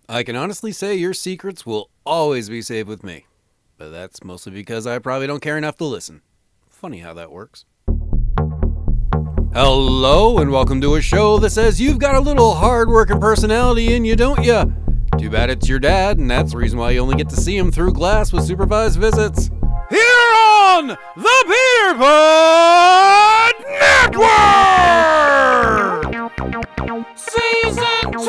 I can honestly say your secrets will always be safe with me. But that's mostly because I probably don't care enough to listen. Funny how that works. Hello, and welcome to a show that says you've got a little hard-working personality in you, don't ya? Too bad it's your dad, and that's the reason why you only get to see him through glass with supervised visits. Here on the Peter Pod Network! Season 2!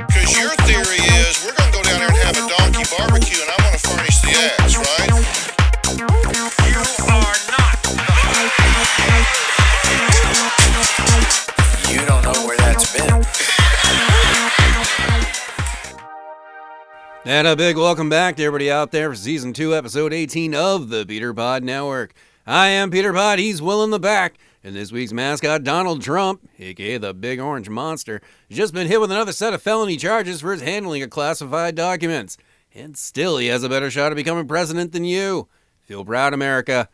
Because your theory is we're going to go down there and have a donkey barbecue and I'm going to furnish the ass, right? You are not. You don't know where that's been. And a big welcome back to everybody out there for Season 2, Episode 18 of the Peter Pod Network. I am Peter Pod, he's Will in the back, and this week's mascot, Donald Trump, aka the Big Orange Monster, has just been hit with another set of felony charges for his handling of classified documents. And still he has a better shot at becoming president than you. Feel proud, America.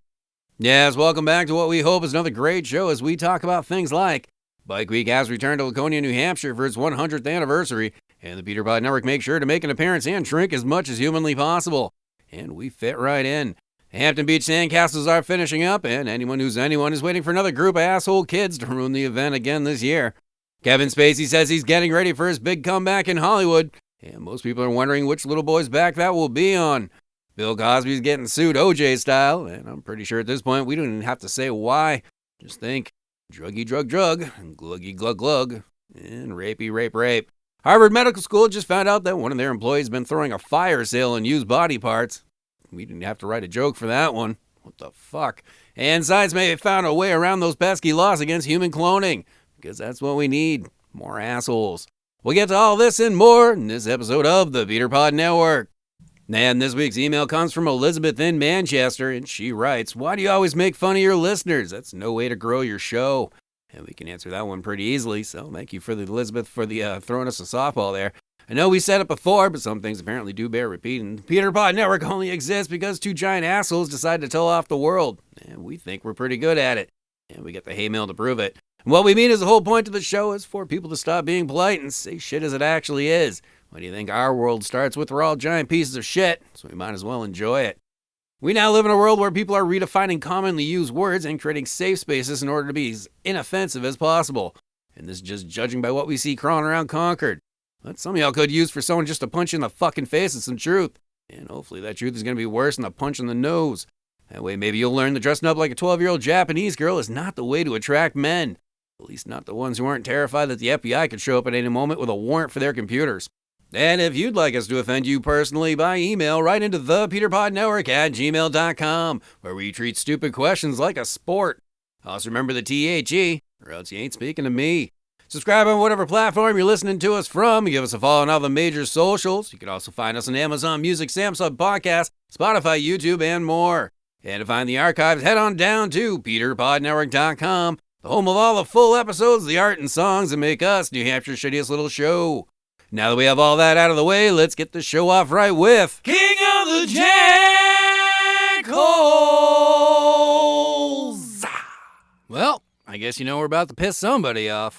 Yes, welcome back to what we hope is another great show as we talk about things like Bike Week has returned to Laconia, New Hampshire for its 100th anniversary, and the Peter Pod Network makes sure to make an appearance and shrink as much as humanly possible. And we fit right in. Hampton Beach Sandcastles are finishing up, and anyone who's anyone is waiting for another group of asshole kids to ruin the event again this year. Kevin Spacey says he's getting ready for his big comeback in Hollywood, and most people are wondering which little boy's back that will be on. Bill Cosby's getting sued OJ style, and I'm pretty sure at this point we don't even have to say why. Just think, druggy drug drug, and gluggy glug glug, and rapey rape rape. Harvard Medical School just found out that one of their employees has been throwing a fire sale on used body parts. We didn't have to write a joke for that one. What the fuck? And science may have found a way around those pesky laws against human cloning, because that's what we need. More assholes. We'll get to all this and more in this episode of the Peter Pod Network. And this week's email comes from Elizabeth in Manchester, and she writes, "Why do you always make fun of your listeners? That's no way to grow your show." And we can answer that one pretty easily, so thank you for Elizabeth for the throwing us a softball there. I know we said it before, but some things apparently do bear repeating. The Peter Pod Network only exists because two giant assholes decided to tell off the world, and we think we're pretty good at it, and we get the hay mail to prove it. And what we mean is the whole point of the show is for people to stop being polite and say shit as it actually is. What do you think our world starts with? We're all giant pieces of shit, so we might as well enjoy it. We now live in a world where people are redefining commonly used words and creating safe spaces in order to be as inoffensive as possible. And this is just judging by what we see crawling around Concord. But some of y'all could use for someone just to punch you in the fucking face with some truth. And hopefully that truth is going to be worse than a punch in the nose. That way maybe you'll learn that dressing up like a 12-year-old Japanese girl is not the way to attract men. At least not the ones who aren't terrified that the FBI could show up at any moment with a warrant for their computers. And if you'd like us to offend you personally by email, write into thepeterpodnetwork@gmail.com, where we treat stupid questions like a sport. Also remember the THE, or else you ain't speaking to me. Subscribe on whatever platform you're listening to us from. Give us a follow on all the major socials. You can also find us on Amazon Music, Samsung Podcast, Spotify, YouTube, and more. And to find the archives, head on down to peterpodnetwork.com, the home of all the full episodes, the art and songs that make us New Hampshire's shittiest little show. Now that we have all that out of the way, let's get the show off right with King of the Jackholes! Well, I guess you know we're about to piss somebody off.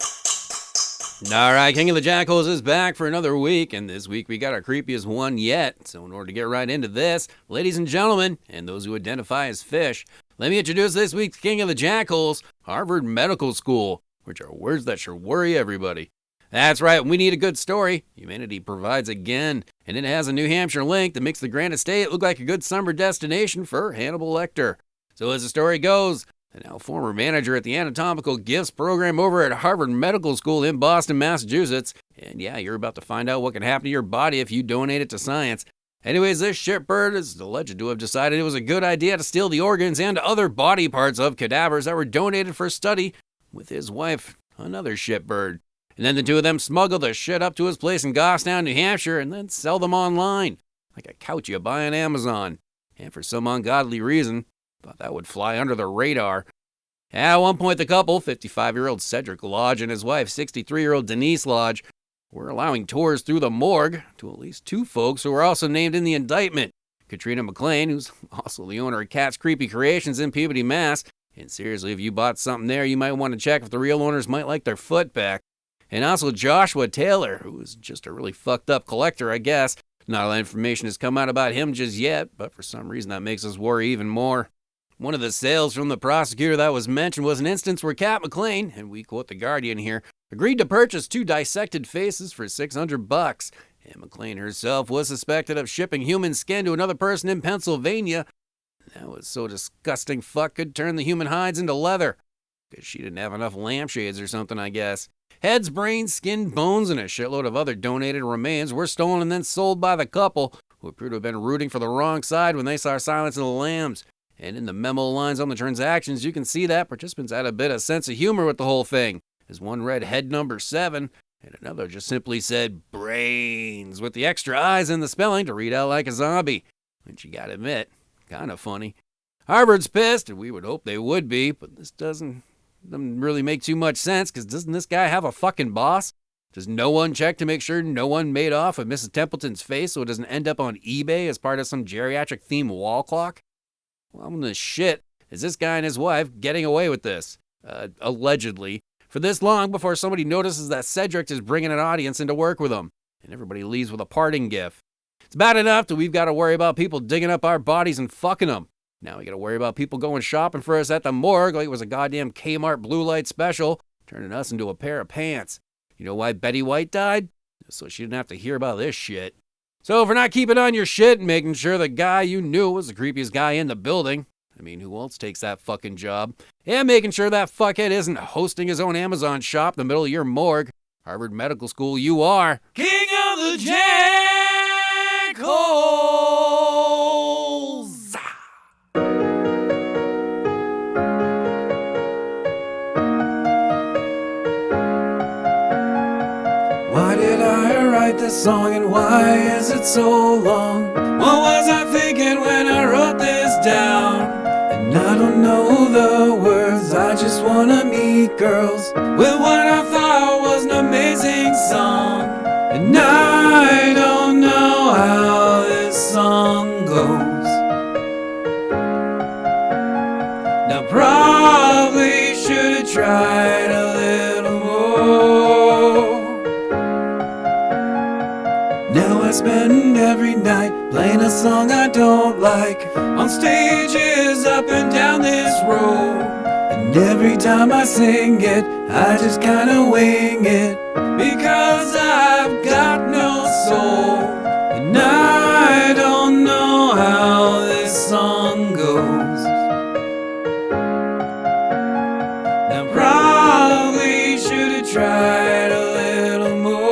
Alright, King of the Jackholes is back for another week, and this week we got our creepiest one yet. So in order to get right into this, ladies and gentlemen, and those who identify as fish, let me introduce this week's King of the Jackholes, Harvard Medical School, which are words that should worry everybody. That's right, we need a good story. Humanity provides again, and it has a New Hampshire link that makes the Grand Estate look like a good summer destination for Hannibal Lecter. So as the story goes, the now former manager at the Anatomical Gifts program over at Harvard Medical School in Boston, Massachusetts, and yeah, you're about to find out what can happen to your body if you donate it to science. Anyways, this shitbird is alleged to have decided it was a good idea to steal the organs and other body parts of cadavers that were donated for study with his wife, another shitbird. And then the two of them smuggle the shit up to his place in Goffstown, New Hampshire, and then sell them online, like a couch you buy on Amazon. And for some ungodly reason, thought that would fly under the radar. At one point, the couple, 55-year-old Cedric Lodge and his wife, 63-year-old Denise Lodge, were allowing tours through the morgue to at least two folks who were also named in the indictment. Katrina McLean, who's also the owner of Cat's Creepy Creations in Peabody, Mass. And seriously, if you bought something there, you might want to check if the real owners might like their foot back. and also Joshua Taylor, who is just a really fucked up collector, I guess. Not a lot of information has come out about him just yet, but for some reason that makes us worry even more. One of the sales from the prosecutor that was mentioned was an instance where Cat McLean, and we quote the Guardian here, agreed to purchase 2 dissected faces for $600, and McLean herself was suspected of shipping human skin to another person in Pennsylvania. That was so disgusting fuck could turn the human hides into leather, because she didn't have enough lampshades or something, I guess. Heads, brains, skin, bones, and a shitload of other donated remains were stolen and then sold by the couple, who appeared to have been rooting for the wrong side when they saw Silence of the Lambs. And in the memo lines on the transactions, you can see that participants had a bit of sense of humor with the whole thing, as one read head number 7, and another just simply said brains, with the extra eyes in the spelling to read out like a zombie. Which you gotta admit, kinda funny. Harvard's pissed, and we would hope they would be, but this doesn't really make too much sense, because doesn't this guy have a fucking boss? Does no one check to make sure no one made off with Mrs. Templeton's face so it doesn't end up on eBay as part of some geriatric-themed wall clock? Well, I'm the shit. Is this guy and his wife getting away with this? Allegedly. For this long before somebody notices that Cedric is bringing an audience in to work with him, and everybody leaves with a parting gift. It's bad enough that we've got to worry about people digging up our bodies and fucking them. Now we got to worry about people going shopping for us at the morgue like it was a goddamn Kmart blue light special, turning us into a pair of pants. You know why Betty White died? So she didn't have to hear about this shit. So for not keeping on your shit and making sure the guy you knew was the creepiest guy in the building, I mean, who else takes that fucking job? And making sure that fuckhead isn't hosting his own Amazon shop in the middle of your morgue, Harvard Medical School, you are King of the Jackholes! Why did I write this song and why is it so long? What was I thinking when I wrote this down? And I don't know the words, I just wanna meet girls with what I thought was an amazing song. And I don't know how this song goes. Now probably should've tried a little more. Now I spend every night playing a song I don't like on stages up and down this road. And every time I sing it, I just kinda wing it, because I've got no soul. And I don't know how this song goes. Now probably should've tried a little more.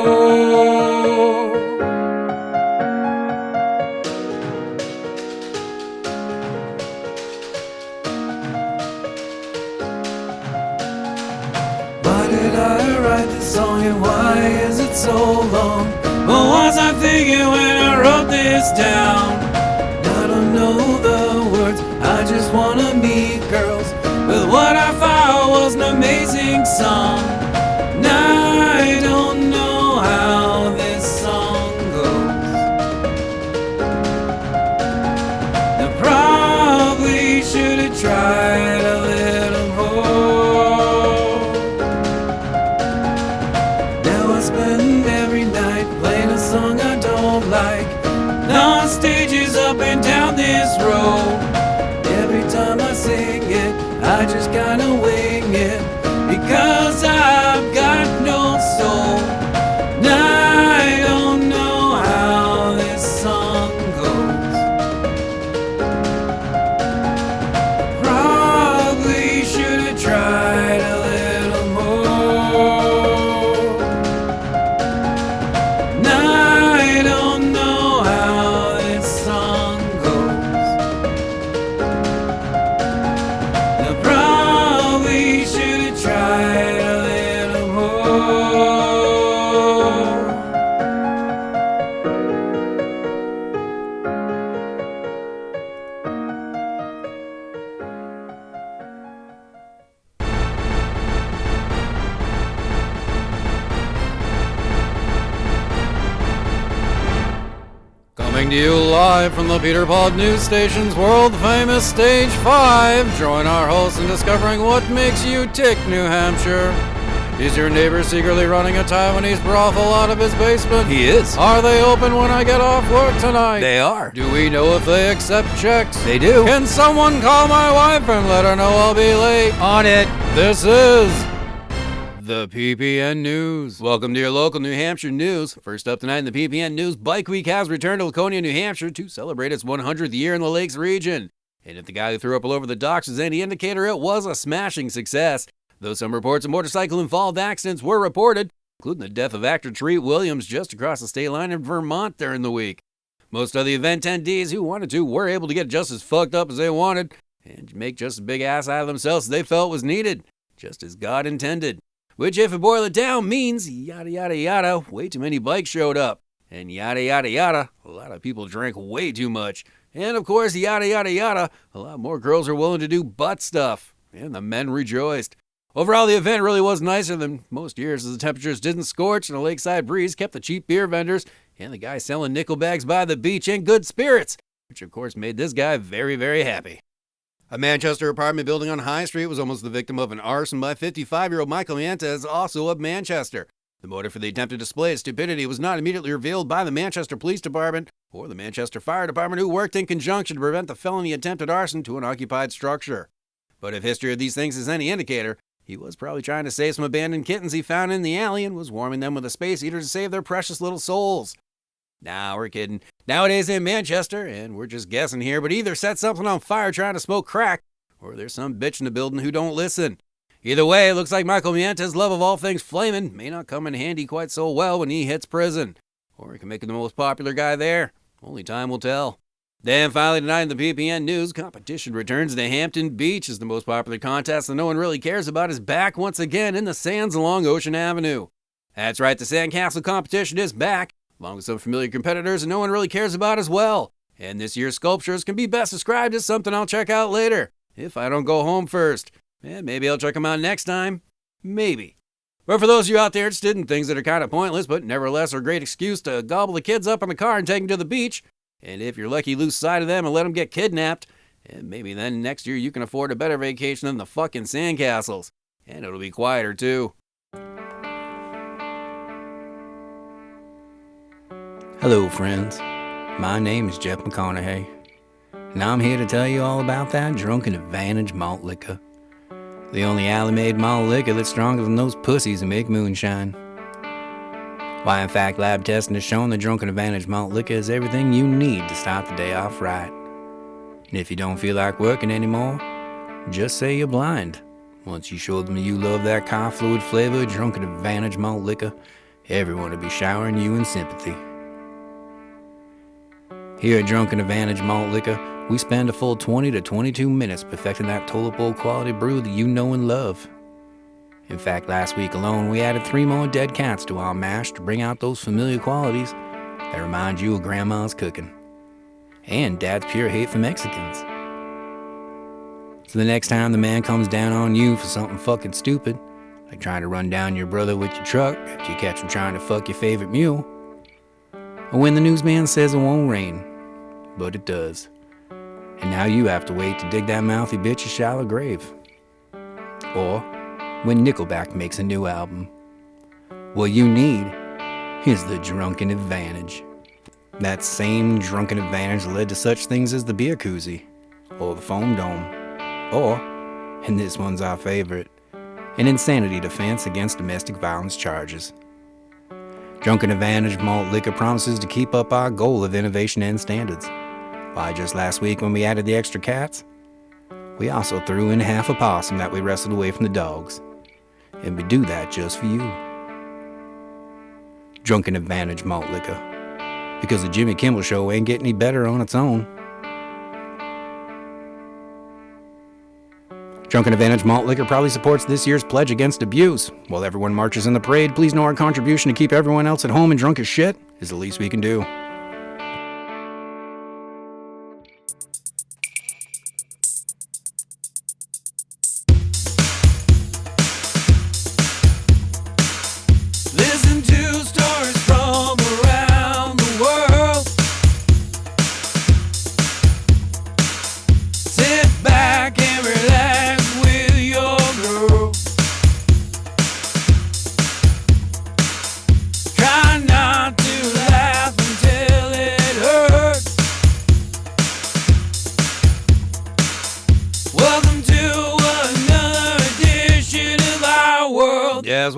Why did I write this song and why is it so long? What was I thinking when I wrote this down? I don't know the words, I just wanna meet girls with what I thought was an amazing song. And I don't know how this song goes. I probably should've tried a little more. Now I spend every night playing a song I don't like on stages up and down this road. Every time I sing it, I just kinda wing it, because I've got no soul. And I don't know how this song goes. Probably should've tried a little more. And I don't know how this song goes. I probably should've tried a little more. Coming to you live from the Peter Pod News Station's world-famous Stage 5. Join our host in discovering what makes you tick, New Hampshire. Is your neighbor secretly running a Taiwanese brothel out of his basement? He is. Are they open when I get off work tonight? They are. Do we know if they accept checks? They do. Can someone call my wife and let her know I'll be late? On it. This is the PPN News. Welcome to your local New Hampshire news. First up tonight in the PPN News, Bike Week has returned to Laconia, New Hampshire to celebrate its 100th year in the Lakes region. And if the guy who threw up all over the docks is any indicator, it was a smashing success. Though some reports of motorcycle-involved accidents were reported, including the death of actor Treat Williams just across the state line in Vermont during the week. Most of the event attendees who wanted to were able to get just as fucked up as they wanted and make just as big ass out of themselves as they felt was needed, just as God intended. Which, if you boil it down, means yada yada yada, way too many bikes showed up. And yada yada yada, a lot of people drank way too much. And of course, yada yada yada, a lot more girls are willing to do butt stuff. And the men rejoiced. Overall, the event really was nicer than most years as the temperatures didn't scorch and a lakeside breeze kept the cheap beer vendors and the guy selling nickel bags by the beach in good spirits, which of course made this guy very, very happy. A Manchester apartment building on High Street was almost the victim of an arson by 55-year-old Michael Mientes, also of Manchester. The motive for the attempted display of stupidity was not immediately revealed by the Manchester Police Department or the Manchester Fire Department, who worked in conjunction to prevent the felony attempted arson to an occupied structure. But if history of these things is any indicator, he was probably trying to save some abandoned kittens he found in the alley and was warming them with a space heater to save their precious little souls. Nah, we're kidding. Nowadays in Manchester, and we're just guessing here, but either set something on fire trying to smoke crack, or there's some bitch in the building who don't listen. Either way, it looks like Michael Mientes' love of all things flaming may not come in handy quite so well when he hits prison. Or he can make him the most popular guy there. Only time will tell. Then finally tonight in the PPN News, competition returns to Hampton Beach as the most popular contest that no one really cares about is back once again in the sands along Ocean Avenue. That's right, the sandcastle competition is back, along with some familiar competitors that no one really cares about as well. And this year's sculptures can be best described as something I'll check out later, if I don't go home first. And maybe I'll check them out next time. Maybe. But for those of you out there interested in things that are kind of pointless, but nevertheless are a great excuse to gobble the kids up in the car and take them to the beach, and if you're lucky, lose sight of them and let them get kidnapped, and maybe then next year you can afford a better vacation than the fucking sandcastles. And it'll be quieter too. Hello, friends. My name is Jeff McConaughey, and I'm here to tell you all about that Drunken Advantage malt liquor. The only alley-made malt liquor that's stronger than those pussies that make moonshine. Why, in fact, lab testing has shown the Drunken Advantage malt liquor is everything you need to start the day off right. And if you don't feel like working anymore, just say you're blind. Once you show them you love that car fluid flavored Drunken Advantage malt liquor, everyone will be showering you in sympathy. Here at Drunken Advantage Malt Liquor, we spend a full 20 to 22 minutes perfecting that toilet bowl quality brew that you know and love. In fact, last week alone, we added 3 more dead cats to our mash to bring out those familiar qualities that remind you of Grandma's cooking. And Dad's pure hate for Mexicans. So the next time the man comes down on you for something fucking stupid, like trying to run down your brother with your truck after you catch him trying to fuck your favorite mule, or when the newsman says it won't rain, but it does, and now you have to wait to dig that mouthy bitch's shallow grave. Or when Nickelback makes a new album. What you need is the Drunken Advantage. That same Drunken Advantage led to such things as the beer koozie, or the foam dome, or, and this one's our favorite, an insanity defense against domestic violence charges. Drunken Advantage malt liquor promises to keep up our goal of innovation and standards. Why, just last week when we added the extra cats, we also threw in half a possum that we wrestled away from the dogs. And we do that just for you. Drunken Advantage malt liquor. Because the Jimmy Kimmel Show ain't getting any better on its own. Drunken Advantage malt liquor probably supports this year's pledge against abuse. While everyone marches in the parade, please know our contribution to keep everyone else at home and drunk as shit is the least we can do. Listen to stories from around the world. Sit back and relax with your girl.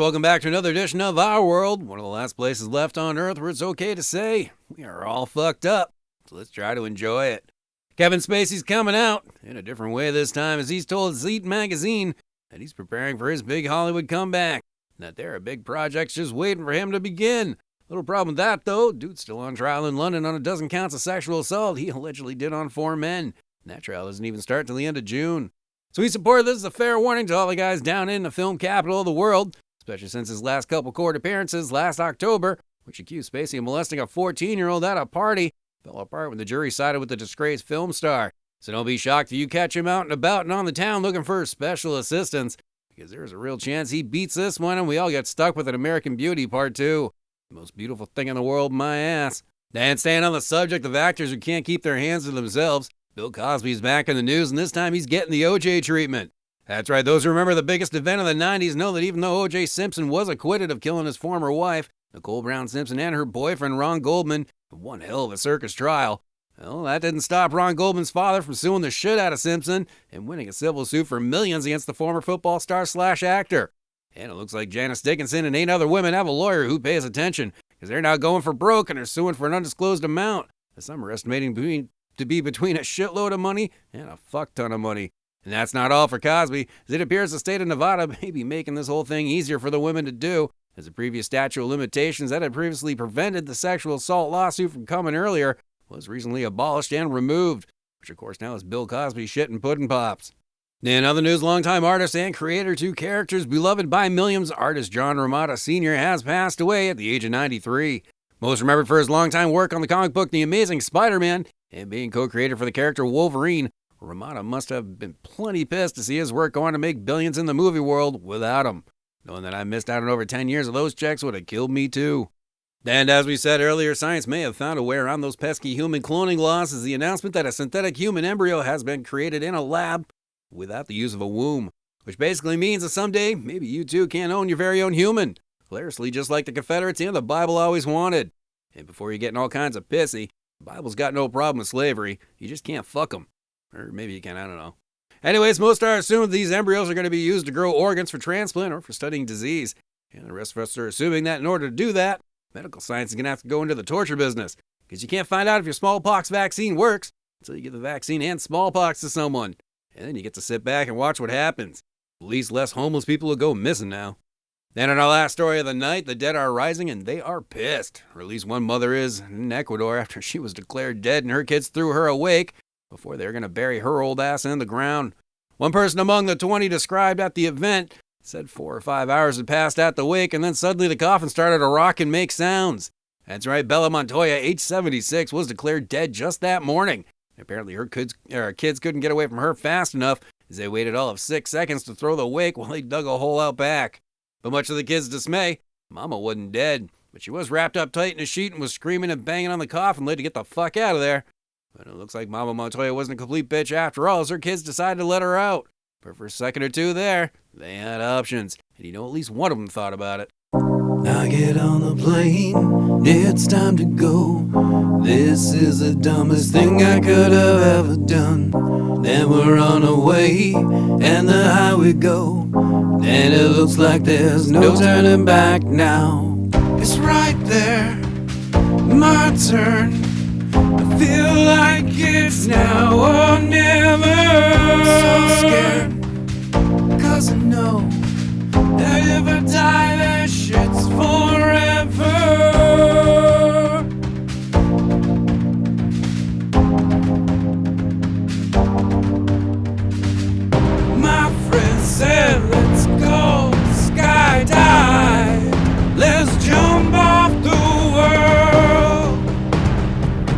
welcome back to another edition of Our World, one of the last places left on Earth where it's okay to say we are all fucked up. So let's try to enjoy it. Kevin Spacey's coming out in a different way this time, as he's told Zete magazine that he's preparing for his big Hollywood comeback, and that there are big projects just waiting for him to begin. Little problem with that, though. Dude's still on trial in London on a dozen counts of sexual assault he allegedly did on 4 men. And that trial doesn't even start till the end of June. So we support this as a fair warning to all the guys down in the film capital of the world, especially since his last couple court appearances last October, which accused Spacey of molesting a 14-year-old at a party, fell apart when the jury sided with the disgraced film star. So don't be shocked if you catch him out and about and on the town looking for special assistance, because there's a real chance he beats this one and we all get stuck with an American Beauty Part 2. The most beautiful thing in the world, my ass. And staying on the subject of actors who can't keep their hands to themselves, Bill Cosby's back in the news, and this time he's getting the OJ treatment. That's right, those who remember the biggest event of the 90s know that even though O.J. Simpson was acquitted of killing his former wife, Nicole Brown Simpson, and her boyfriend Ron Goldman, one hell of a circus trial. Well, that didn't stop Ron Goldman's father from suing the shit out of Simpson and winning a civil suit for millions against the former football star / actor. And it looks like Janice Dickinson and 8 other women have a lawyer who pays attention, because they're now going for broke and are suing for an undisclosed amount that some are estimating to be between a shitload of money and a fuck ton of money. And that's not all for Cosby, as it appears the state of Nevada may be making this whole thing easier for the women to do, as the previous statute of limitations that had previously prevented the sexual assault lawsuit from coming earlier was recently abolished and removed, which of course now is Bill Cosby shit and pudding pops. In other news, longtime artist and creator to characters beloved by millions, artist John Romita Sr. has passed away at the age of 93. Most remembered for his longtime work on the comic book The Amazing Spider-Man and being co-creator for the character Wolverine, Romita must have been plenty pissed to see his work go on to make billions in the movie world without him. Knowing that I missed out on over 10 years of those checks would have killed me too. And as we said earlier, science may have found a way around those pesky human cloning laws, as the announcement that a synthetic human embryo has been created in a lab without the use of a womb, which basically means that someday maybe you too can own your very own human, hilariously just like the Confederates and the Bible always wanted. And before you're getting all kinds of pissy, the Bible's got no problem with slavery, you just can't fuck them. Or maybe you can, I don't know. Anyways, most are assuming these embryos are going to be used to grow organs for transplant or for studying disease. And the rest of us are assuming that in order to do that, medical science is going to have to go into the torture business. Because you can't find out if your smallpox vaccine works until you give the vaccine and smallpox to someone. And then you get to sit back and watch what happens. At least less homeless people will go missing now. Then in our last story of the night, the dead are rising and they are pissed. Or at least one mother is in Ecuador after she was declared dead and her kids threw her awake before they were going to bury her old ass in the ground. One person among the 20 described at the event said 4 or 5 hours had passed at the wake, and then suddenly the coffin started to rock and make sounds. That's right, Bella Montoya, age 76, was declared dead just that morning. Apparently her kids couldn't get away from her fast enough, as they waited all of 6 seconds to throw the wake while they dug a hole out back. But much to the kids' dismay, Mama wasn't dead, but she was wrapped up tight in a sheet and was screaming and banging on the coffin lid to get the fuck out of there. But it looks like Mama Montoya wasn't a complete bitch after all, as her kids decided to let her out. But for a second or two there, they had options, and at least one of them thought about it. I get on the plane, it's time to go. This is the dumbest thing I could have ever done. Then we're on our way, and the high we go. And it looks like there's no turning back now. It's right there, my turn. I feel like it's now or never. So scared, cause I know that if I die, that shit's forever. My friend said, let's go skydive. Let's jump off the world.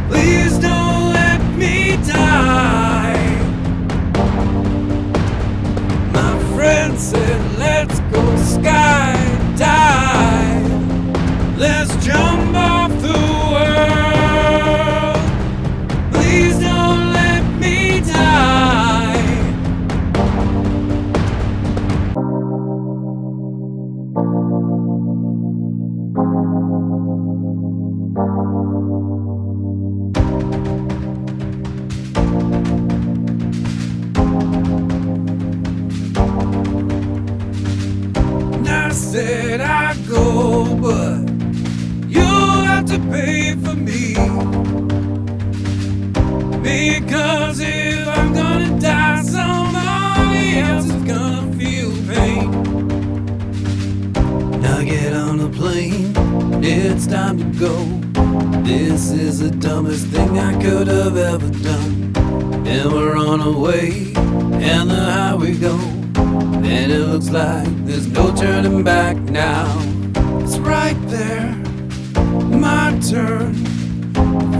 Please don't let me die. My friend said, let's go skydive. Let's jump off the world. Please don't let me die. I said It's time to go. This is the dumbest thing I could have ever done. And we're on our way, and the higher we go, and it looks like there's no turning back now. It's right there, my turn.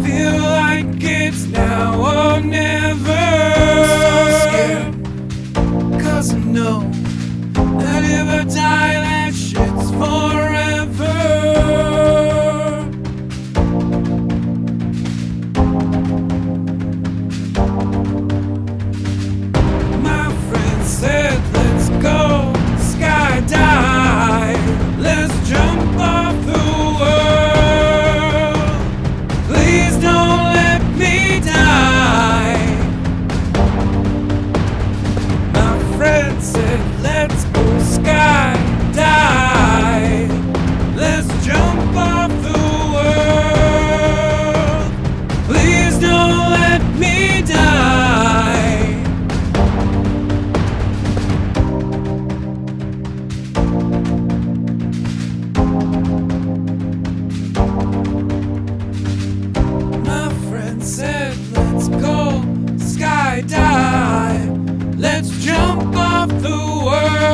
Feel like it's now or never. I'm so scared, 'cause I know that if I die, that shit's forever. My friend said, let's go skydive. Let's jump off the world. Please don't let me die. My friend said, let's go skydive. Let's jump off the world. Please don't let me die. My friend said, let's go skydive. Let's jump off the world.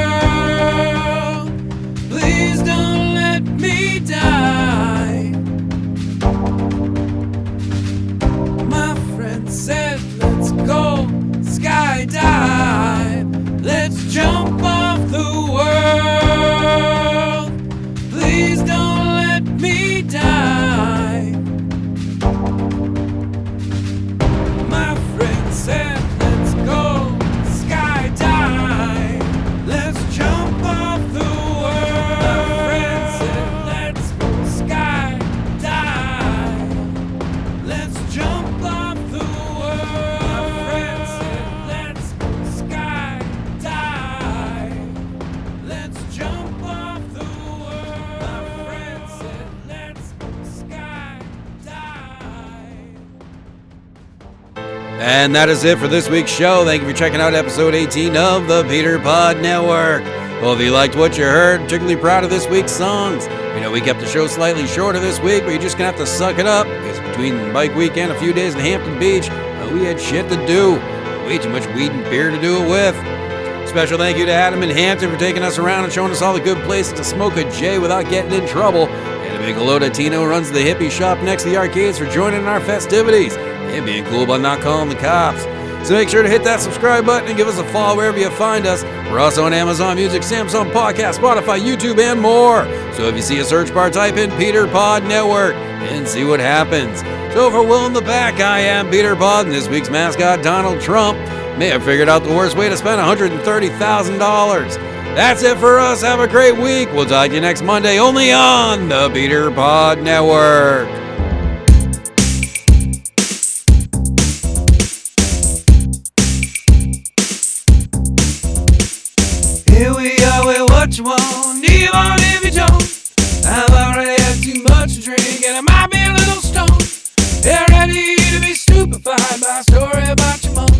Please don't let me die. My friend said, let's go skydive. Let's jump off the world. Please don't let me die. My friend said, let's go skydive. Let's jump off the world. My friend said, let's go skydive. Let's jump off the world. My friend said, let's go skydive. Let's jump off the world. My friend said, let's go skydive. And that is it for this week's show. Thank you for checking out episode 18 of the Peter Pod Network. Well, if you liked what you heard, particularly proud of this week's songs. We know we kept the show slightly shorter this week, but you're just going to have to suck it up, because between Bike Week and a few days in Hampton Beach, we had shit to do. Way too much weed and beer to do it with. Special thank you to Adam in Hampton for taking us around and showing us all the good places to smoke a J without getting in trouble. And a big hello to Tino, who runs the hippie shop next to the arcades, for joining in our festivities and being cool about not calling the cops. So make sure to hit that subscribe button and give us a follow wherever you find us. We're also on Amazon Music, Samsung Podcast, Spotify, YouTube, and more. So if you see a search bar, type in Peter Pod Network and see what happens. So for Will in the back, I am Peter Pod, and this week's mascot, Donald Trump, may have figured out the worst way to spend $130,000. That's it for us. Have a great week. We'll talk to you next Monday, only on the Peter Pod Network. Here we are with what you want, even if you don't. I've already had too much to drink, and I might be a little stoned. They're ready to be stupefied by a story about your mom.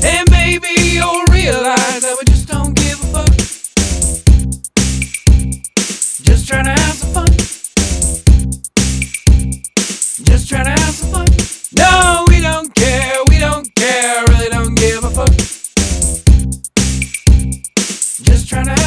And maybe you'll realize that we just don't give a fuck. Just trying to have some fun. Just trying to have some fun. No, we don't care, really don't give a fuck. Just trying to